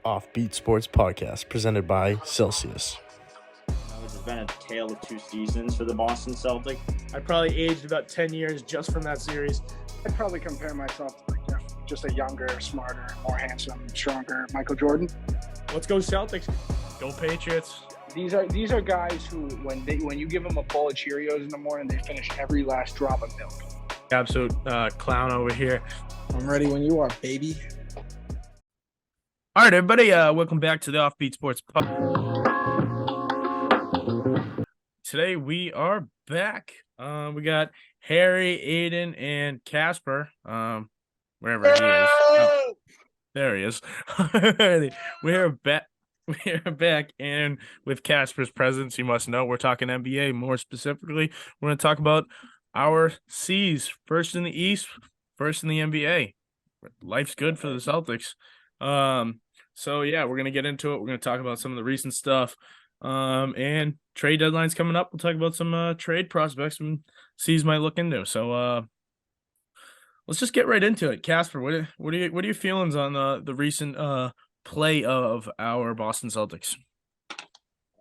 OffBeat Sports Podcast presented by Celsius. It's been a tale of two seasons for the Boston Celtics. I probably aged about 10 years just from that series. I'd probably compare myself to just a younger, smarter, more handsome, stronger Michael Jordan. Let's go Celtics. Go Patriots. These are guys who, when you give them a bowl of Cheerios in the morning, they finish every last drop of milk. Absolute clown over here. I'm ready when you are, baby. All right, everybody. Welcome back to the OffBeat Sports Podcast. Today we are back. We got Harry, Aiden, and Casper. Wherever he is. Oh, there he is. We're back. We're back, and with Casper's presence, you must know we're talking NBA. More specifically, we're going to talk about our C's. First in the East, first in the NBA. Life's good for the Celtics. So yeah, we're going to get into it. We're going to talk about some of the recent stuff. And trade deadlines coming up. We'll talk about some trade prospects and C's might look into. So let's just get right into it. Casper, what are your feelings on the recent play of our Boston Celtics?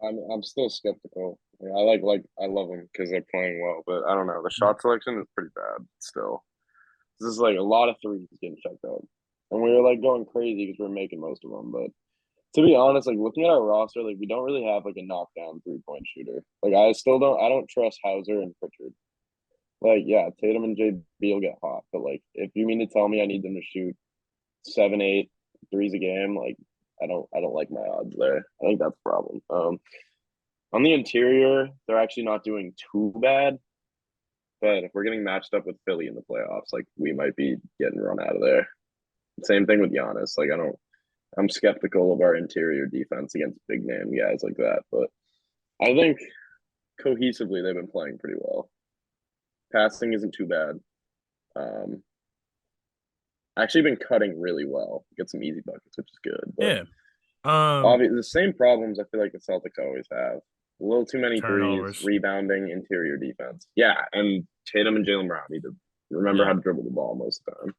I'm still skeptical. I love them because they're playing well, but I don't know. The shot selection is pretty bad still. This is like a lot of threes getting checked out, and we were like going crazy because we were making most of them. But to be honest, like looking at our roster, like we don't really have like a knockdown 3-point shooter. Like I don't trust Hauser and Pritchard. Like yeah, Tatum and JB will get hot, but like if you mean to tell me I need them to shoot 7-8 threes a game, like I don't like my odds there. I think that's a problem. On the interior, they're actually not doing too bad, but if we're getting matched up with Philly in the playoffs, like we might be getting run out of there. Same thing with Giannis. Like I'm skeptical of our interior defense against big name guys like that, but I think cohesively they've been playing pretty well. Passing isn't too bad. Actually been cutting really well. Get some easy buckets, which is good. But Yeah. obviously, the same problems I feel like the Celtics always have. A little too many Turnovers. threes, rebounding, interior defense. Yeah, and Tatum and Jaylen Brown need to remember how to dribble the ball most of the time.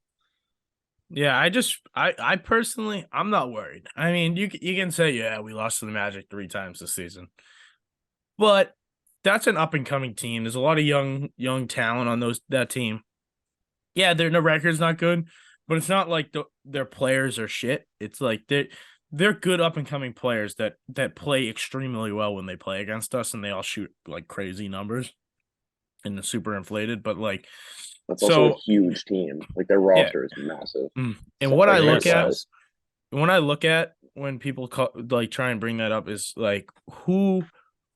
Yeah, I personally, I'm not worried. I mean, you can say, yeah, we lost to the Magic 3 times this season, but that's an up and coming team. There's a lot of young talent on that team. Yeah, the record's not good, but it's not like their players are shit. It's like they're good up and coming players that play extremely well when they play against us, and they all shoot like crazy numbers and they're super inflated. But like that's also a huge team. Like their roster is massive. And so what I look at when people try and bring that up is like who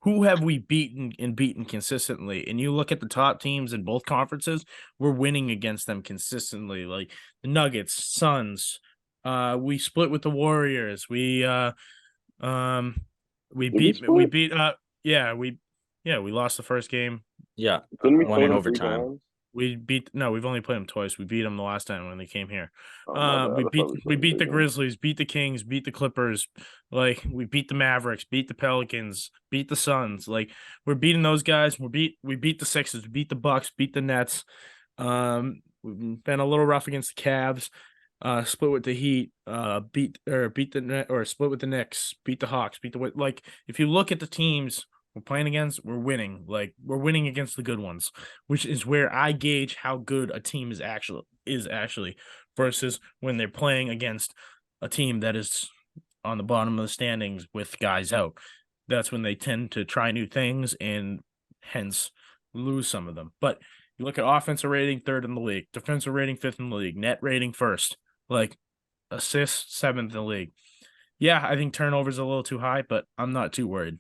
have we beaten consistently? And you look at the top teams in both conferences, we're winning against them consistently. Like the Nuggets, Suns. We split with the Warriors. We lost the first game. Yeah. Didn't we one play in them overtime. We've only played them twice. We beat them the last time when they came here. Oh, We beat the Grizzlies, beat the Kings, beat the Clippers. Like we beat the Mavericks, beat the Pelicans, beat the Suns. Like we're beating those guys. We beat the Sixers, we beat the Bucks, beat the Nets. We've been a little rough against the Cavs. Split with the Heat. Split with the Knicks. Beat the Hawks. If you look at the teams we're playing against, we're winning. Like we're winning against the good ones, which is where I gauge how good a team is actually versus when they're playing against a team that is on the bottom of the standings with guys out. That's when they tend to try new things and hence lose some of them. But you look at offensive rating, 3rd in the league, defensive rating, 5th in the league, net rating 1st, like assists 7th in the league. Yeah, I think turnovers are a little too high, but I'm not too worried.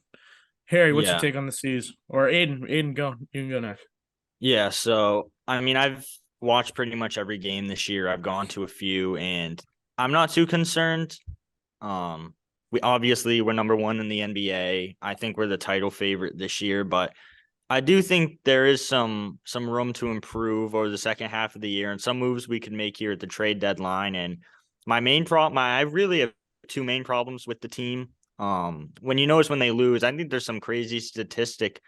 Harry, what's your take on the C's? Or Aiden, go. You can go next. Yeah, so, I mean, I've watched pretty much every game this year. I've gone to a few, and I'm not too concerned. We're number 1 in the NBA. I think we're the title favorite this year, but I do think there is some room to improve over the second half of the year and some moves we could make here at the trade deadline. And I really have 2 main problems with the team. When they lose, I think there's some crazy statistic.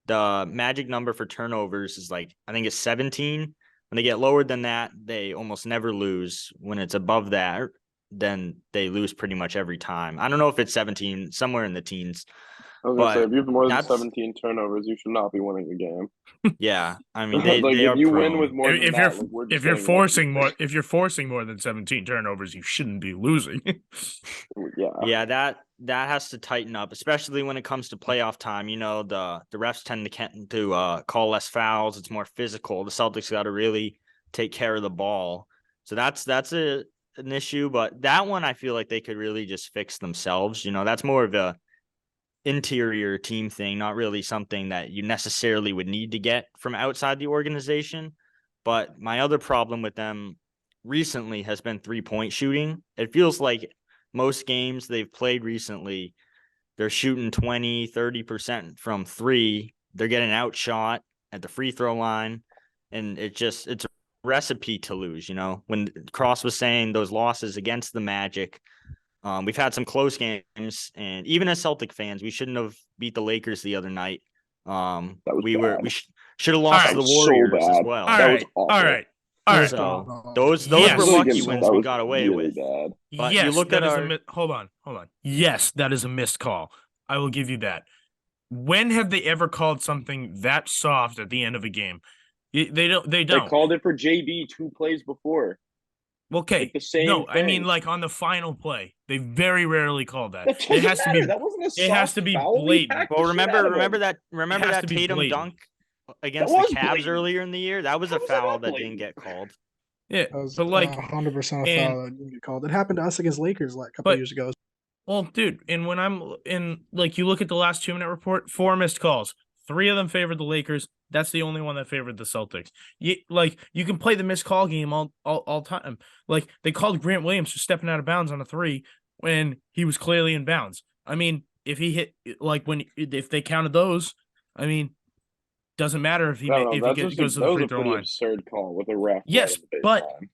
The magic number for turnovers is I think it's 17. When they get lower than that, they almost never lose. When it's above that, then they lose pretty much every time. I don't know if it's 17, somewhere in the teens. I was gonna say, But if you have more than that's 17 turnovers, you should not be winning the game. yeah. I mean, they Like they if are you win prone. with more than If that, you're like we're just if you're getting forcing lucky. more, than 17 turnovers, you shouldn't be losing. Yeah. Yeah, that has to tighten up, especially when it comes to playoff time. You know, the refs tend to call less fouls. It's more physical. The Celtics got to really take care of the ball. So that's an issue. But that one, I feel like they could really just fix themselves. You know, that's more of a interior team thing, not really something that you necessarily would need to get from outside the organization. But my other problem with them recently has been 3-point shooting. It feels like most games they've played recently, they're shooting 20-30% from three. They're getting outshot at the free throw line. And it's a recipe to lose. You know, when Cross was saying those losses against the Magic, we've had some close games, and even as Celtic fans, we shouldn't have beat the Lakers the other night. That was We bad. should have lost right. to the That was so Warriors as bad. well. All That right, was awful. all right, all right. So those Yes. were Really lucky against wins that we was got away really with. bad. But yes, you look that at is our hold on. Yes, that is a missed call. I will give you that. When have they ever called something that soft at the end of a game? They don't. They They don't. called it for JB 2 plays before. Okay. Like the same No, I mean thing. like on the final play. They very rarely call that. That It doesn't has to be. matter. That wasn't a soft It has to be foul. We blatant. hacked well, the shit out of remember him. has that to be Tatum blatant. dunk against That the was Cavs blatant. earlier in the year? That was How a was that foul not that didn't blatant? get called. Yeah, That was but like 100% a and- foul that didn't get called. It happened to us against Lakers like a couple But- years ago. Well, dude, and when I'm in, like, you look at the last 2-minute report, 4 missed calls. 3 of them favored the Lakers. That's the only one that favored the Celtics. You can play the missed call game all time. Like, they called Grant Williams for stepping out of bounds on a 3 when he was clearly in bounds. I mean, if he hit, like, if they counted those, I mean, doesn't matter if he No, if that's he just goes to that the was free a throw pretty line. absurd call with a ref. Yes, right on the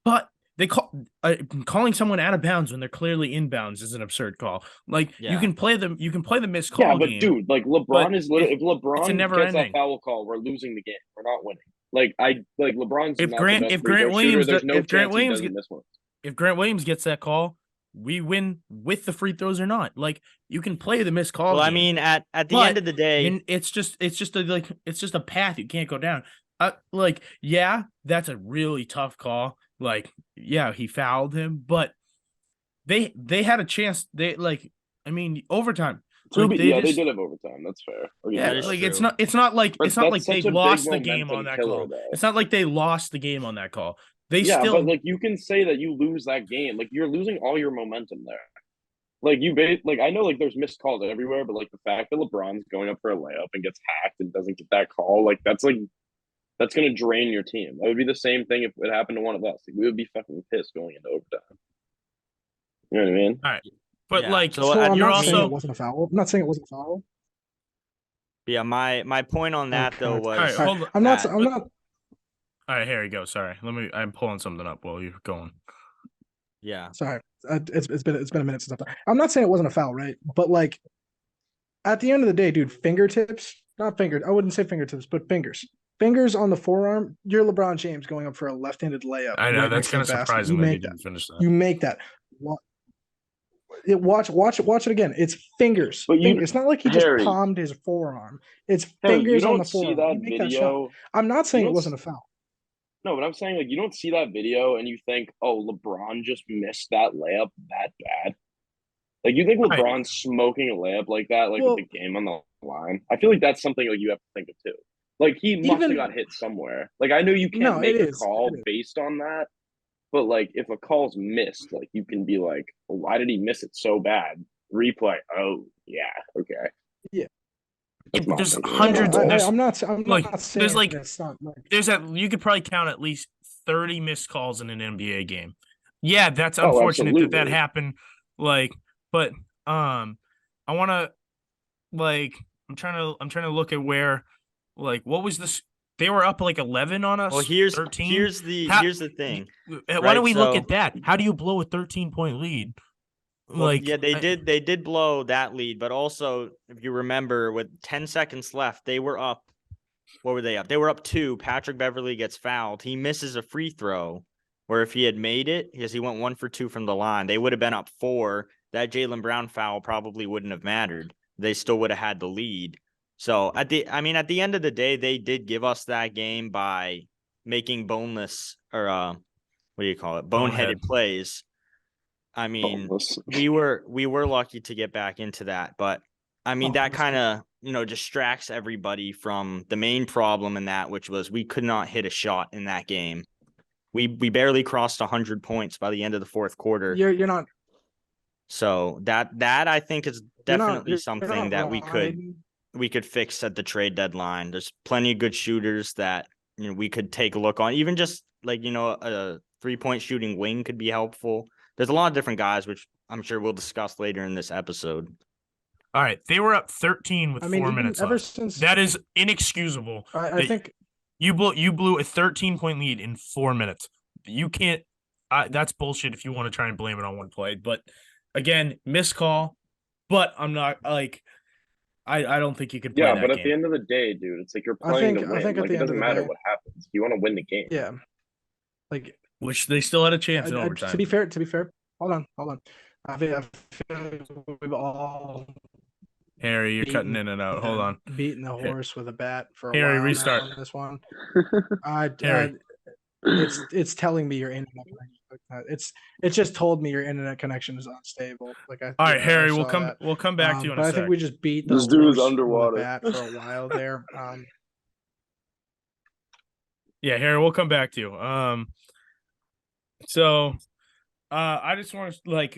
but they calling someone out of bounds when they're clearly inbounds is an absurd call. Like Yeah. you can play the missed call yeah, but game. dude, like LeBron but is literally if it's a LeBron never gets ending. that foul call, we're losing the game. We're not winning. Like LeBron's If not Grant- the best if free Grant throw Williams shooter. There's does- no if Grant chance Williams he doesn't miss one. If Grant Williams gets that call, we win with the free throws or not. Like you can play the missed call. Well, I game, mean, at the but end of the day, it's just a path you can't go down. Yeah, that's a really tough call. Like, yeah, he fouled him, but they had a chance. Overtime. They Like, did have overtime. That's fair. Yeah, That is like true. it's not like But it's not that's like they such a big lost the game momentum on that killer, call. though. It's not like they lost the game on that call. They Yeah, still but like you can say that you lose that game, like you're losing all your momentum there. Like I know like there's missed calls everywhere, but like the fact that LeBron's going up for a layup and gets hacked and doesn't get that call, that's gonna drain your team. That would be the same thing if it happened to one of us. Like, we would be fucking pissed going into overtime. You know what I mean? all right. But Yeah. like, So I'm you're not saying also it wasn't a foul. I'm not saying it wasn't a foul. yeah, my point on that though was all right, hold on. I'm not. that- I'm not. All right, here we go. Sorry, I'm pulling something up while you're going. yeah. Sorry. It's been a minute since I'm not saying it wasn't a foul, right? But like, at the end of the day, dude, fingertips, not fingers. I wouldn't say fingertips, but fingers on the forearm. You're LeBron James going up for a left-handed layup. I know right that's next to kind the of basket. surprising You that he make that. didn't finish that. You make that. Watch it again. It's fingers. But It's not like he just Harry, palmed his forearm. It's Harry, you fingers on don't the see forearm. that You make that shot. video. I'm not saying You it don't wasn't a foul. No, but I'm saying like you don't see that video and you think, oh, LeBron just missed that layup that bad. Like you think Right. LeBron's smoking a layup like that, like Well- with the game on the line. I feel like that's something like you have to think of too. Like he must have Even- got hit somewhere. Like I know you can't No, make it a is. call It is. based on that, but like if a call's missed, like you can be like, well, why did he miss it so bad? Replay. Oh yeah, okay. Yeah. That's my There's thinking. hundreds. No, there's, I'm not like, saying there's, like- it's not like you could probably count at least 30 missed calls in an NBA game. Yeah, that's Oh, unfortunate that absolutely. happened. But I want to I'm trying to look at where what was this? They were up 11 on us. Well, here's 13. here's the How- here's the thing. Why right, don't we look so- at that? How do you blow a 13-point lead? Well, yeah, they did blow that lead, but also if you remember, with 10 seconds left, they were up. What were they up? They were up 2. Patrick Beverly gets fouled. He misses a free throw, or if he had made it, because he went 1 for 2 from the line, they would have been up 4. That Jaylen Brown foul probably wouldn't have mattered. They still would have had the lead. So at the end of the day, they did give us that game by making boneless or what do you call it? Boneheaded plays. I mean, we were lucky to get back into that, but I mean that kind of distracts everybody from the main problem in that, which was we could not hit a shot in that game. We barely crossed 100 points by the end of the fourth quarter. You're not. So that I think is definitely something that we could fix at the trade deadline. There's plenty of good shooters that we could take a look on. Even just like a 3-point shooting wing could be helpful. There's a lot of different guys, which I'm sure we'll discuss later in this episode. All right, they were up 13 with 4 minutes ever left. Since that is inexcusable. I think you blew a 13-point lead in 4 minutes. You can't. That's bullshit. If you want to try and blame it on one play, but again, missed call. But I'm not like. I don't think you could play that but at game. the end of the day, dude, it's like you're playing to win. I think like, it doesn't matter what happens. You want to win the game. Yeah. Like, which they still had a chance in overtime. To be fair, hold on. I feel like we've all Harry, you're cutting in and out. Hold on. Beating the horse with a bat for a Harry, while restart. now on this one. Harry. It's telling me your internet connection. It's just told me your internet connection is unstable. All right, Harry, we'll come back to you in a but sec. I think we just beat the this dude is horse underwater with a bat for a while there. Yeah, Harry, we'll come back to you. So I just want to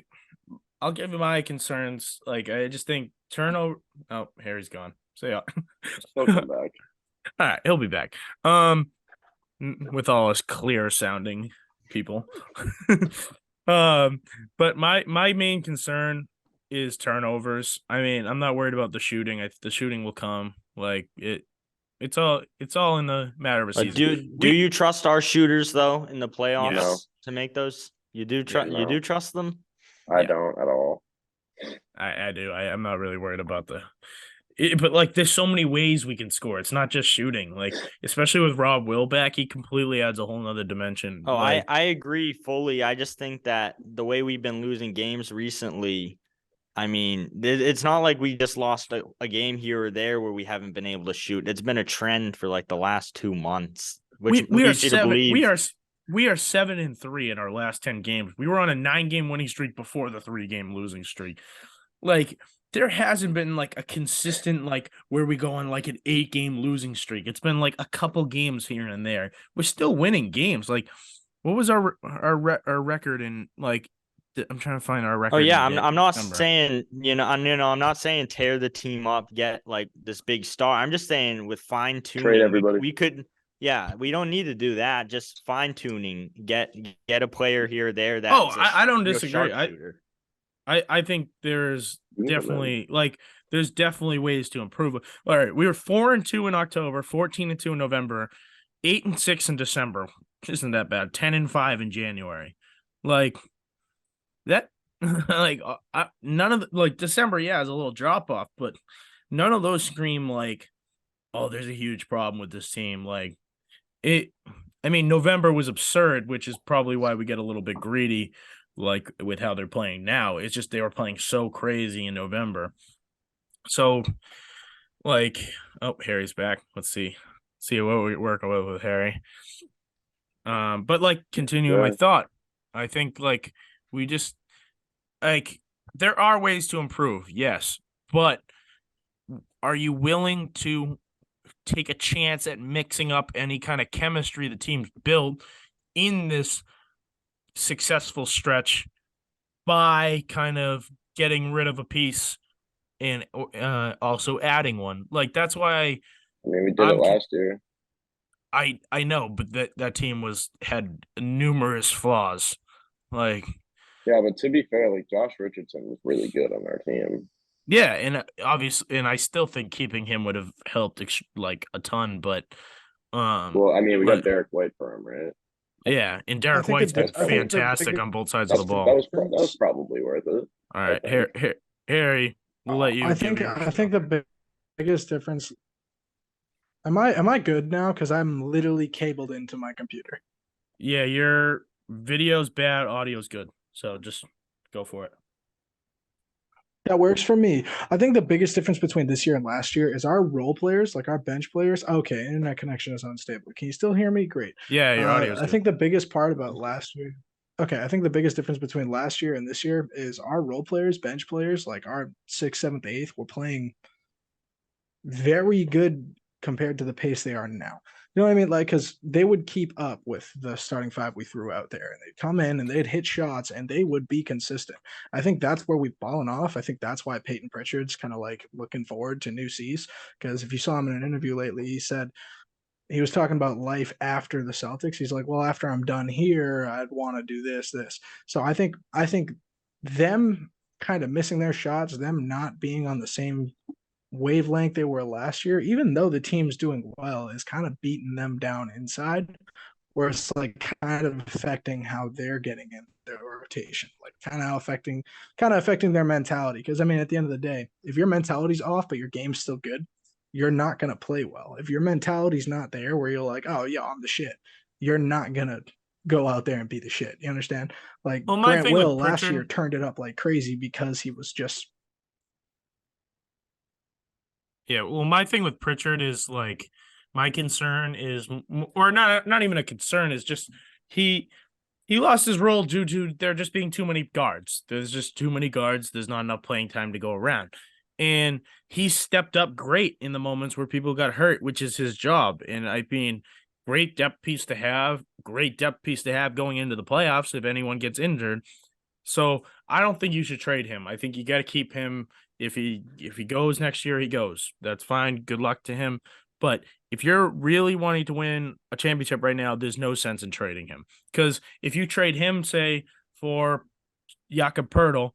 I'll give you my concerns. I just think turnover. Oh, Harry's gone. So yeah. He'll come back. All right, he'll be back. With all us clear sounding people. But my main concern is turnovers. I mean, I'm not worried about the shooting. The shooting will come. It's all in the matter of a season. Do you trust our shooters though in the playoffs Yes. to make those? You do trust. You do trust them? I don't at all. I do. I'm not really worried about but there's so many ways we can score. It's not just shooting. Especially with Rob Will back, he completely adds a whole nother dimension. Oh, I agree fully. I just think that the way we've been losing games recently, I mean, it's not like we just lost a game here or there where we haven't been able to shoot. It's been a trend for the last 2 months, which we are leads you to believe. We are 7-3 in our last 10 games. We were on a 9-game winning streak before the 3-game losing streak. There hasn't been a consistent where we go on an 8-game losing streak. It's been a couple games here and there. We're still winning games. What was our record in I'm trying to find our record. Oh yeah, I'm not saying I'm not saying tear the team up, get this big star. I'm just saying with fine tuning, trade everybody. We could. Yeah, we don't need to do that. Just fine tuning, get a player here or there. That I don't disagree. I think there's definitely there's definitely ways to improve. All right, we were 4-2 in October, 14-2 in November, 8-6 in December. Isn't that bad? 10-5 in January. That none of December, yeah, is a little drop off, but none of those scream oh, there's a huge problem with this team. November was absurd, which is probably why we get a little bit greedy, with how they're playing now. It's just they were playing so crazy in November. So, oh, Harry's back. Let's see what we're working with Harry. But continuing my thought, I think we just there are ways to improve, yes, but are you willing to take a chance at mixing up any kind of chemistry the team's built in this successful stretch by kind of getting rid of a piece and also adding one? That's why we did it last year. I know, but that team had numerous flaws. Yeah, but to be fair, Josh Richardson was really good on our team. Yeah, and obviously, and I still think keeping him would have helped a ton. But well, I mean, we got Derek White for him, right? Yeah, and Derek White's been fantastic on both sides of the ball. That was probably worth it. All right, Harry, we'll let you. I think the biggest difference. Am I good now? Because I'm literally cabled into my computer. Yeah, you're video's bad, audio's good. So just go for it. That works for me. I think the biggest difference between this year and last year is our role players, like our bench players. Okay, internet connection is unstable. Can you still hear me? Great. Yeah, your audio's I good. think the biggest part about last year. Okay, I think the biggest difference between last year and this year is our role players, bench players, like our sixth, seventh, eighth, were playing very good compared to the pace they are now. You know what I mean? Like, because they would keep up with the starting five we threw out there, and they'd come in and they'd hit shots, and they would be consistent. I think that's where we've fallen off. I think that's why Peyton Pritchard's kind of like looking forward to new seas. Because if you saw him in an interview lately, he said he was talking about life after the Celtics. He's like, well, after I'm done here, I'd want to do this. So I think them kind of missing their shots, them not being on the same wavelength they were last year, even though the team's doing well, is kind of beating them down inside, where it's like kind of affecting how they're getting in their rotation, like kind of affecting their mentality. Because I mean, at the end of the day, if your mentality's off but your game's still good, you're not gonna play well. If your mentality's not there, where you're like, oh yeah, I'm the shit, you're not gonna go out there and be the shit. You understand? Like Well, my Grant thing with Will last Pritchard- year turned it up like crazy because he was just Yeah, well, my thing with Pritchard is like my concern is, or not even a concern, is just he lost his role due to there just being too many guards. There's just too many guards. There's not enough playing time to go around, and he stepped up great in the moments where people got hurt, which is his job. And I mean, great depth piece to have, going into the playoffs if anyone gets injured. So I don't think you should trade him. I think you got to keep him. If he goes next year, he goes. That's fine. Good luck to him. But if you're really wanting to win a championship right now, there's no sense in trading him. Because if you trade him, say, for Jakob Pertl,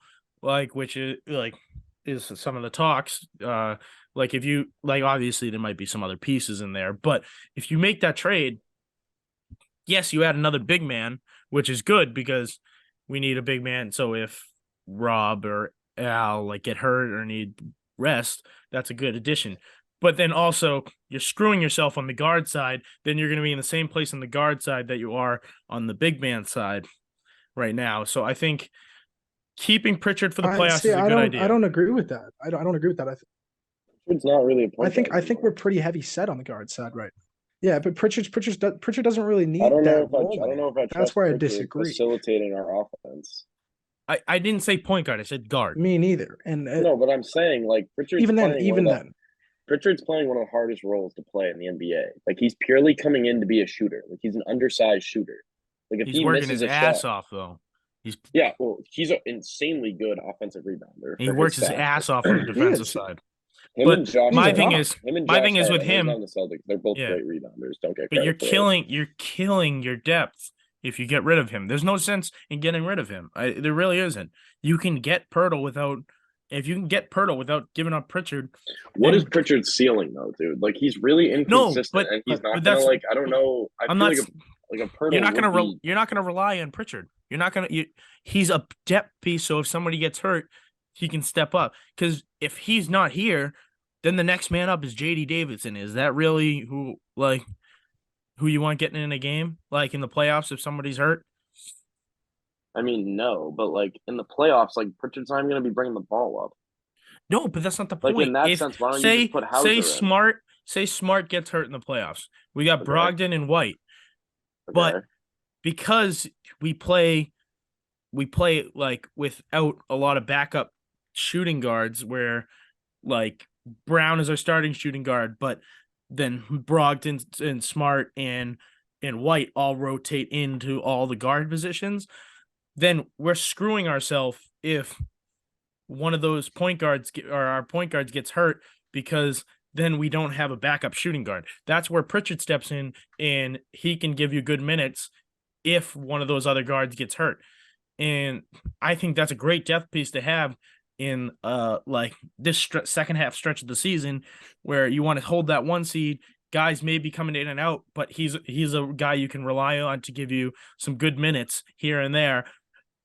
which is some of the talks, if you obviously there might be some other pieces in there, but if you make that trade, yes, you add another big man, which is good because we need a big man. So if Rob or Al get hurt or need rest, that's a good addition. But then also you're screwing yourself on the guard side. Then you're going to be in the same place on the guard side that you are on the big man side right now. So I think keeping Pritchard for the playoffs is a good idea. I don't agree with that. I don't agree with that. It's not really a point. I think we're pretty heavy set on the guard side, right? Yeah, but Pritchard doesn't really need I don't know that role. I don't know if I trust That's where I Pritchard disagree. facilitating our offense. I didn't say point guard. I said guard. Me neither. And no, but I'm saying Pritchard's even then, Pritchard's playing one of the hardest roles to play in the NBA. He's purely coming in to be a shooter. He's an undersized shooter. If he's working his ass off though. He's an insanely good offensive rebounder. He works his ass off on the defensive side. My thing is with him on the Celtics, they're both great rebounders. Don't get. But you're killing your depth if you get rid of him. There's no sense in getting rid of him. There really isn't. You can get Pertl without giving up Pritchard. What is Pritchard's ceiling though, dude? He's really inconsistent, and he's not gonna I don't know. I feel like a Pertl. You're not gonna rely on Pritchard. He's a depth piece. So if somebody gets hurt, he can step up. Because if he's not here, then the next man up is JD Davidson. Is that really who you want getting in a game in the playoffs if somebody's hurt? I mean, no, but in the playoffs, Pritchard's not even going to be bringing the ball up. No, but that's not the point. In that sense, why don't you just put Hauser Say Smart gets hurt in the playoffs. We got Brogdon and White, but because we play without a lot of backup shooting guards, where Brown is our starting shooting guard, but then Brogdon and Smart and White all rotate into all the guard positions. Then we're screwing ourselves if one of those our point guards gets hurt, because then we don't have a backup shooting guard. That's where Pritchard steps in, and he can give you good minutes if one of those other guards gets hurt. And I think that's a great depth piece to have in this second half stretch of the season, where you want to hold that one seed. Guys may be coming in and out, but he's a guy you can rely on to give you some good minutes here and there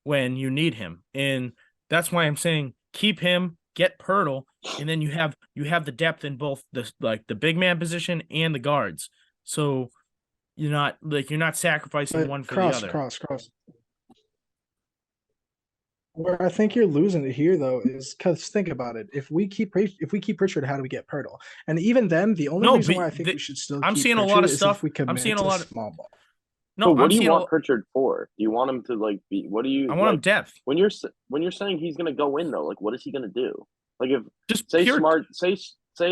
when you need him. And that's why I'm saying keep him, get Pertl, and then you have the depth in both the big man position and the guards. So you're not sacrificing But one for the other. cross. Where I think you're losing it here, though, is because think about it. If we keep Pritchard, how do we get Pirtle? And even then, the only No, reason but why I think we should still I'm keep seeing a Pritchard lot of is stuff. if we I'm commit seeing a to lot of small ball. no. But what I'm do you seeing want Pritchard for? Do you want him to like be? What do you? I want him depth. When you're saying he's gonna go in though, like what is he gonna do? Like if Just say pure. Smart, say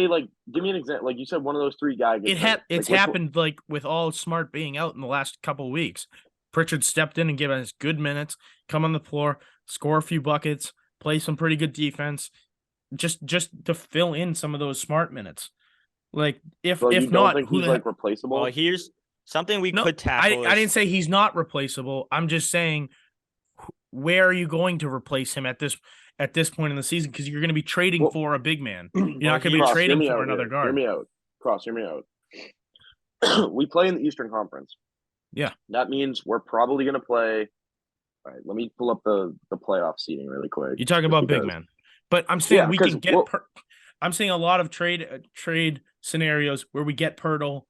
like give me an example. Like you said, one of those three guys. It's happened like with all Smart being out in the last couple of weeks. Pritchard stepped in and given us good minutes, come on the floor, score a few buckets, play some pretty good defense, just to fill in some of those Smart minutes. Like if you if don't not, think who he's the like replaceable? Well, here's something we no, could tackle. I didn't say he's not replaceable. I'm just saying, where are you going to replace him at this point in the season? Because you're going to be trading for a big man. You're not going to be Cross, trading for another guard. Hear me out. Cross, hear me out. We play in the Eastern Conference. Yeah. That means we're probably going to play. All right, let me pull up the playoff seating really quick. You're talking about big man, but I'm saying we can get. I'm seeing a lot of trade scenarios where we get Pirtle,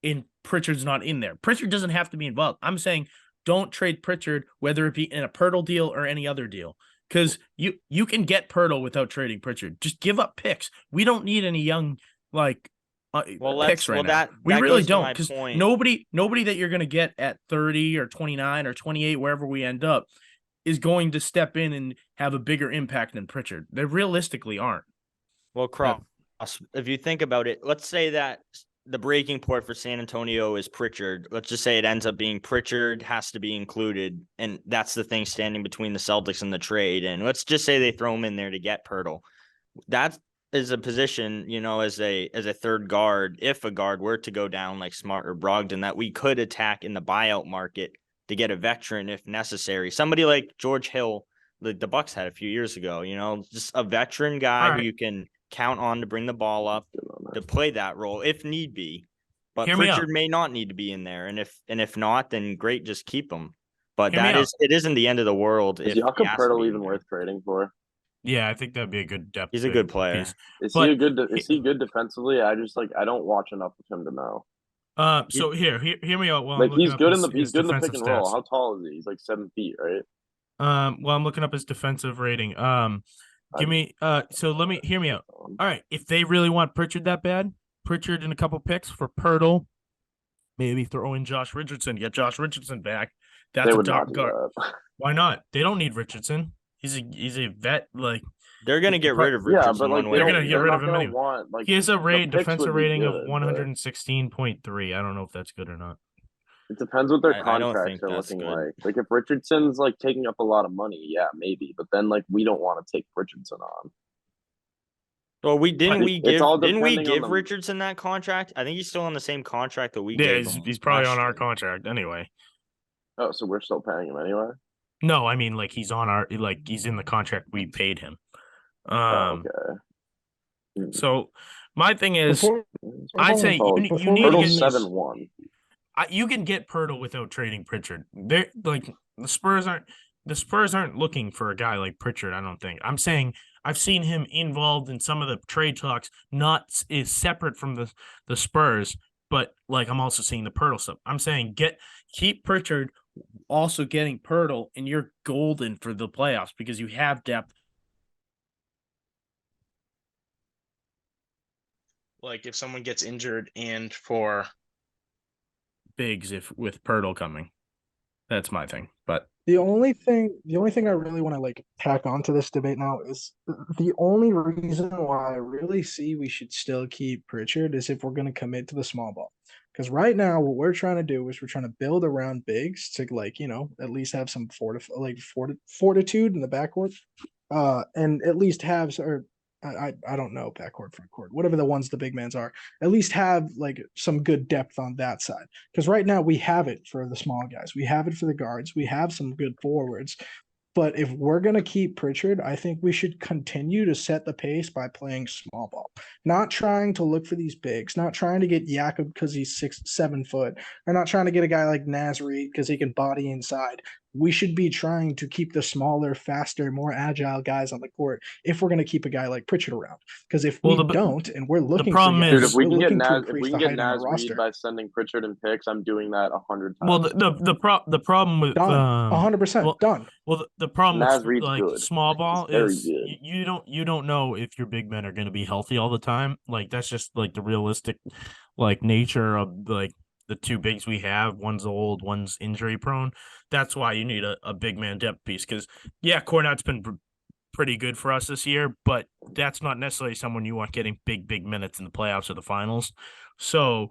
and Pritchard's not in there. Pritchard doesn't have to be involved. I'm saying don't trade Pritchard, whether it be in a Pirtle deal or any other deal, because you can get Pirtle without trading Pritchard. Just give up picks. We don't need any young picks right now. We really don't, because nobody that you're going to get at 30 or 29 or 28, wherever we end up, is going to step in and have a bigger impact than Pritchard. They realistically aren't. Well, Cross, if you think about it, let's say that the breaking point for San Antonio is Pritchard. Let's just say it ends up being Pritchard has to be included, and that's the thing standing between the Celtics and the trade. And let's just say they throw him in there to get Pirtle. That is a position, as a third guard, if a guard were to go down like Smart or Brogdon, that we could attack in the buyout market to get a veteran if necessary. Somebody like George Hill, the Bucks had a few years ago, just a veteran guy who you can count on to bring the ball up to play that role if need be. But Pritchard may not need to be in there, and if not, then great, just keep him. But it isn't the end of the world. Is Jakob Pirtle even worth trading for? Yeah, I think that'd be a good depth. He's a good player. Is he good defensively? I don't watch enough of him to know. So hear me out. While he's good in the pick and roll. How tall is he? He's like 7 feet, right? Well, I'm looking up his defensive rating. Hear me out. All right, if they really want Pritchard that bad, Pritchard and a couple picks for Pirtle, maybe throw in Josh Richardson, get Josh Richardson back. That's a top guard. Why not? They don't need Richardson. He's a vet. Like they're gonna get rid of Richardson. Yeah, but like they're gonna get rid of him anyway. Like, he has a defensive rating of 116.3. I don't know if that's good or not. It depends what their contracts are looking like. Like if Richardson's like taking up a lot of money, yeah, maybe. But then like we don't want to take Richardson on. Well, didn't we give Richardson that contract? I think he's still on the same contract that we gave him. He's probably on our contract anyway. Oh, so we're still paying him anyway? No, I mean like he's on our he's in the contract we paid him. Okay. So my thing is, I'd say you need to get 7-1. You can get Pirtle without trading Pritchard. They're like the Spurs aren't looking for a guy like Pritchard. I don't think. I'm saying I've seen him involved in some of the trade talks. Is separate from the Spurs, but like I'm also seeing the Pirtle stuff. I'm saying keep Pritchard, also getting Pirtle, and you're golden for the playoffs because you have depth. Like if someone gets injured and for bigs with Pirtle coming. That's my thing. But the only thing I really want to like tack onto this debate now is the only reason why I really see we should still keep Pritchard is if we're going to commit to the small ball. Because right now what we're trying to do is we're trying to build around bigs to at least have some fortitude in the backcourt. And at least have I don't know, backcourt, frontcourt, whatever the ones the big mans are, at least have like some good depth on that side. Because right now we have it for the small guys. We have it for the guards. We have some good forwards. But if we're going to keep Pritchard, I think we should continue to set the pace by playing small ball. Not trying to look for these bigs, not trying to get Jakob because he's 7 foot, or not trying to get a guy like Nasri because he can body inside. we should be trying to keep the smaller, faster, more agile guys on the court if we're going to keep a guy like Pritchard around. Because if we don't, and we're looking problem for is- young, Dude, if we we're can get looking to Naz, if increase we the can get height on our Naz Reid roster. by sending Pritchard and picks, I'm doing that 100 times. Well, the problem with Done. 100% well, done. well, the problem Naz with Reid's like good. small ball He's very is good. you don't know if your big men are going to be healthy all the time. Like that's just like the realistic like nature of like the two bigs we have. One's old, one's injury prone. That's why you need a big man depth piece. Because yeah, Cornette's been pretty good for us this year, but that's not necessarily someone you want getting big minutes in the playoffs or the finals. So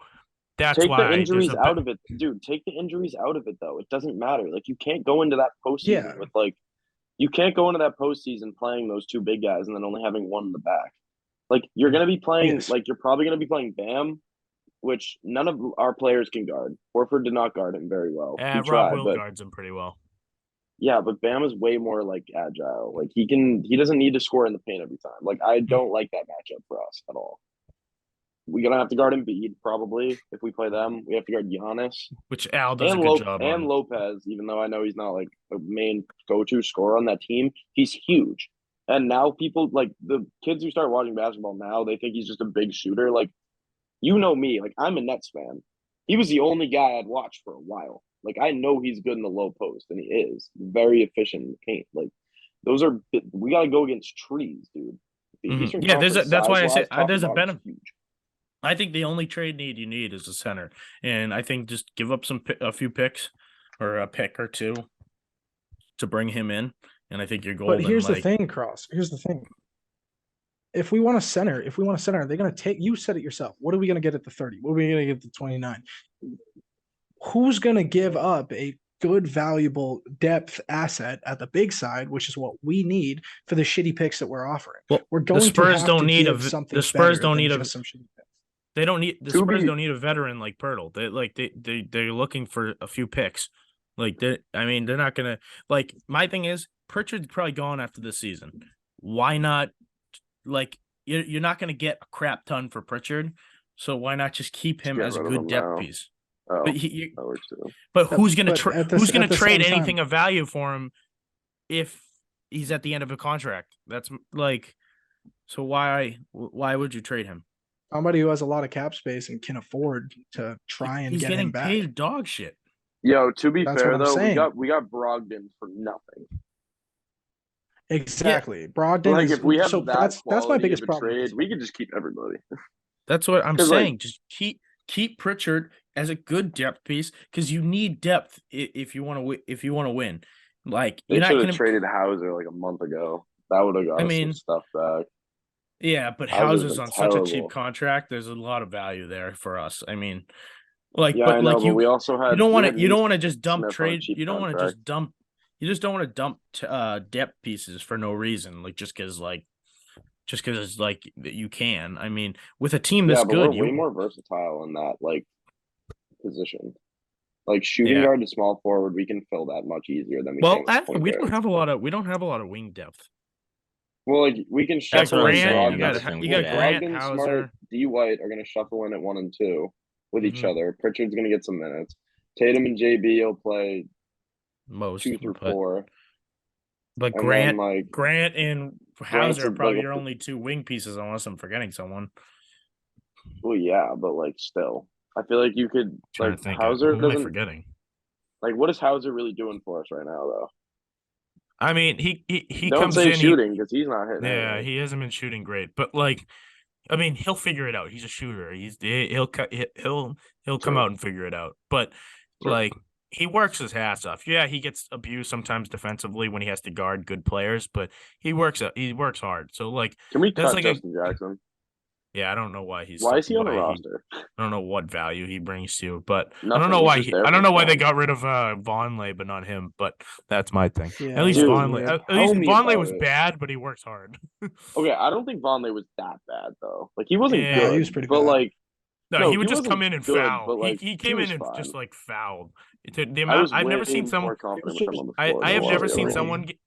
that's Take why the injuries there's out of it, dude. Take the injuries out of it, though. It doesn't matter. Like you can't go into that postseason Yeah. with like, you can't go into that postseason playing those two big guys and then only having one in the back. Like you're gonna be playing, Yes. like you're probably gonna be playing Bam, which none of our players can guard. Horford did not guard him very well. He Rob tried, Will but guards him pretty well. yeah, but Bam is way more like agile. Like he doesn't need to score in the paint every time. Like I don't like that matchup for us at all. We're gonna have to guard Embiid probably if we play them. We have to guard Giannis Which Al does and a good job on. Lopez. Even though I know he's not like a main go-to scorer on that team, he's huge. And now people like the kids who start watching basketball now, they think he's just a big shooter. Like you know me, like I'm a Nets fan. He was the only guy I'd watched for a while. Like I know he's good in the low post, and he is very efficient in the paint. Like those are we got to go against trees, dude. The Eastern Yeah, Conference that's why I size-wise, said top there's to a bottom is benefit. huge. I think the only trade need you need is a center, and I think just give up a few picks or a pick or two to bring him in, and I think you're golden. But here's the thing, Cross. Here's the thing. If we want a center, they're going to take. You said it yourself. What are we going to get at the 30? What are we going to get at the 29? Who's going to give up a good, valuable depth asset at the big side, which is what we need for the shitty picks that we're offering? Well, we're going the Spurs to have don't to need give something. the Spurs better don't than need just some shitty picks. They don't need To Spurs be- don't need a veteran like Pirtle. They're looking for a few picks. Like they're not gonna like. My thing is Pritchard's probably gone after this season. Why not? Like you're not gonna get a crap ton for Pritchard, so why not just keep him Get as a rid of good him depth now. piece? Oh, But that works too. but who's gonna But at the- who's gonna at the trade same anything time- of value for him if he's at the end of a contract? That's like, so why would you trade him? Somebody who has a lot of cap space and can afford to try and He's get getting him back. paid dog shit. Yo, to be That's fair what I'm though, saying. we got Brogdon for nothing. Exactly. Brogdon Like is if we have so that that's my quality biggest of a problem. trade, we could just keep everybody. That's what I'm 'Cause, like- saying. Just keep Pritchard as a good depth piece because you need depth if you want to win. Like They you're not should going have to traded Hauser like a month ago. That would have got I us mean, some stuff back. Yeah, but Hauser's Hauser's been on such a cheap terrible. contract. There's a lot of value there for us. I mean, like, Yeah, but I know, like but you, we also had you don't want to Neesmith just dump on a trade. cheap You don't want to contract. just dump. You just don't want to dump depth pieces for no reason, like just because it's like you can. I mean, with a team Yeah, this but good, we're way more versatile in that like position. Like shooting Yeah. guard to small forward, we can fill that much easier than we can. with point we don't guards. have a lot of wing depth. Well, like we can got shuffle in Grant, Brogdon. you got Grant, Brogdon, Hauser. Smart, D. White are going to shuffle in at 1 and 2 with each Mhm. other. Pritchard's going to get some minutes. Tatum and JB will play Most 2 through but 4. but And Grant, then, like, Grant and Grant's Hauser are like probably a- your only two wing pieces, unless I'm forgetting someone. well, yeah, but like still, I feel like you could Trying like to think, Hauser who am I doesn't forgetting? like what is Hauser really doing for us right now though? I mean, he Don't comes say in. shooting because he's not hitting. Yeah, anything. he hasn't been shooting great, but like, I mean, he'll figure it out. He's a shooter. He'll come True. out and figure it out. But True. like, he works his ass off. Yeah, he gets abused sometimes defensively when he has to guard good players, but he works hard. So like, Can we that's cut like Justin Jackson? yeah, I don't know why he's Why is he on the roster? I don't know what value he brings to you, but I Nothing, don't know he's why just there I for don't know why they fun. got rid of Vonleh, but not him. But that's my thing. Yeah, At least Dude, Vonleh. At least tell me Vonleh about was it. bad, but he works hard. Okay, I don't think Vonleh was that bad though. Like he wasn't Yeah, good. he was pretty but bad. like No, he he would just come wasn't in and good, foul. but, like, He came was in and fine. just like fouled. The I amount was I've never way seen someone. more confident with him on the floor. I than have a lot never of the seen other someone ones. get.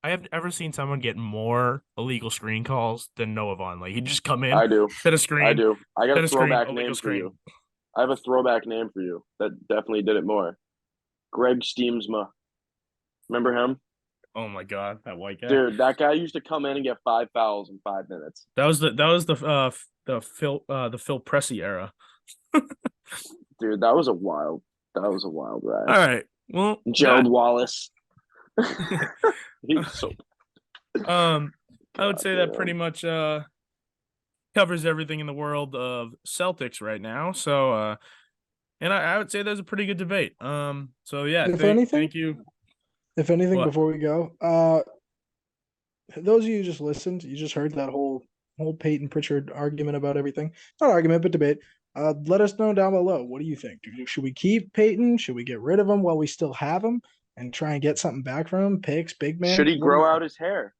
I have ever seen someone get more illegal screen calls than Noah Vonleh. He'd just come in, I do. set a screen. I do. I got Set a a screen, throwback illegal name for screen. you. I have a throwback name for you that definitely did it more. Greg Steamsma. Remember him? Oh my god, that white guy. Dude, that guy used to come in and get 5 fouls in 5 minutes. That was the Phil Pressey era. Dude, that was a wild ride. All right. Well, Gerald Wallace. He's so I would say that damn. pretty much covers everything in the world of Celtics right now. So and I would say there's a pretty good debate. So yeah, thank you. If anything, What? before we go, those of you who just listened, you just heard that whole Peyton Pritchard argument about everything. Not argument, but debate. Let us know down below. What do you think? Should we keep Peyton? Should we get rid of him while we still have him and try and get something back from him? Picks, big man. Should he grow out his hair?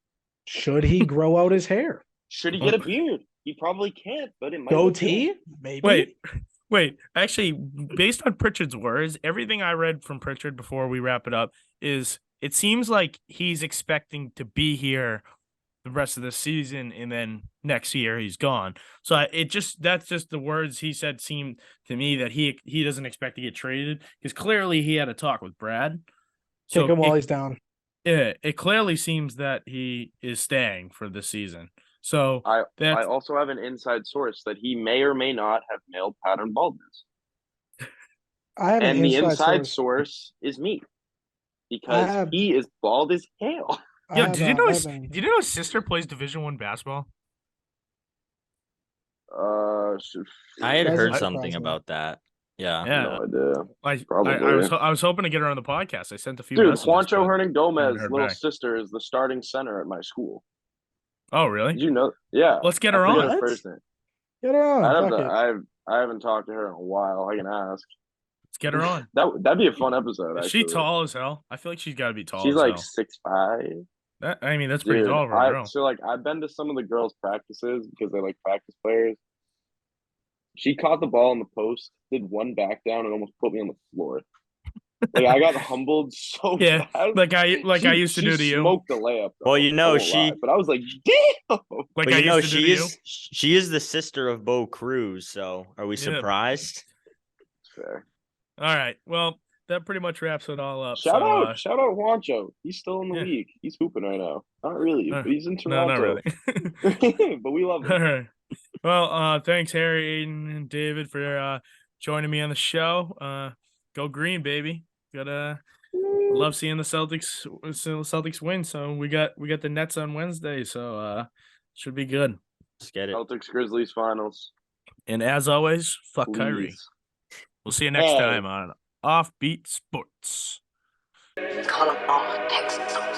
Should he grow out his hair? Should he get a beard? He probably can't, but it might. Goatee? Maybe. Wait. Actually, based on Pritchard's words, everything I read from Pritchard before we wrap it up is it seems like he's expecting to be here the rest of the season, and then next year he's gone. So that's just the words he said seemed to me that he doesn't expect to get traded, because clearly he had a talk with Brad. Kick him while he's down. Yeah, it clearly seems that he is staying for this season. So I also have an inside source that he may or may not have male pattern baldness. And the inside source is me, because he is bald as hell. Yeah, did you know his sister plays Division I basketball? I had heard something about that. Yeah. No idea. I was hoping to get her on the podcast. I sent a few. Dude, Juancho Hernangomez's little sister is the starting center at my school. Oh, really? Did you know? Yeah. Let's get her on. Get her on. I haven't talked to her in a while. I can ask. Let's get her on. That'd be a fun episode. Is she tall as hell? I feel like she's got to be tall. She's like 6'5". That's pretty tall for a girl. So like I've been to some of the girls' practices because they're like practice players. She caught the ball in the post, did one back down, and almost put me on the floor. Like I got humbled so bad. I used to do to you. Smoked the layup. Though, well, you know but I was like, damn. Like I used to do to you. She is the sister of Bo Cruz. So are we surprised? Fair. All right. Well, that pretty much wraps it all up. Shout out Juancho. He's still in the league. He's hooping right now. Not really, but he's in Toronto. No, not really. But we love him. All right. Well, thanks, Harry, Aiden, and David for joining me on the show. Go green, baby. Love seeing the Celtics win. So we got the Nets on Wednesday. So should be good. Let's get it. Celtics Grizzlies finals. And as always, fuck Kyrie. We'll see you next time on OffBeat Sports. Call them all Texans.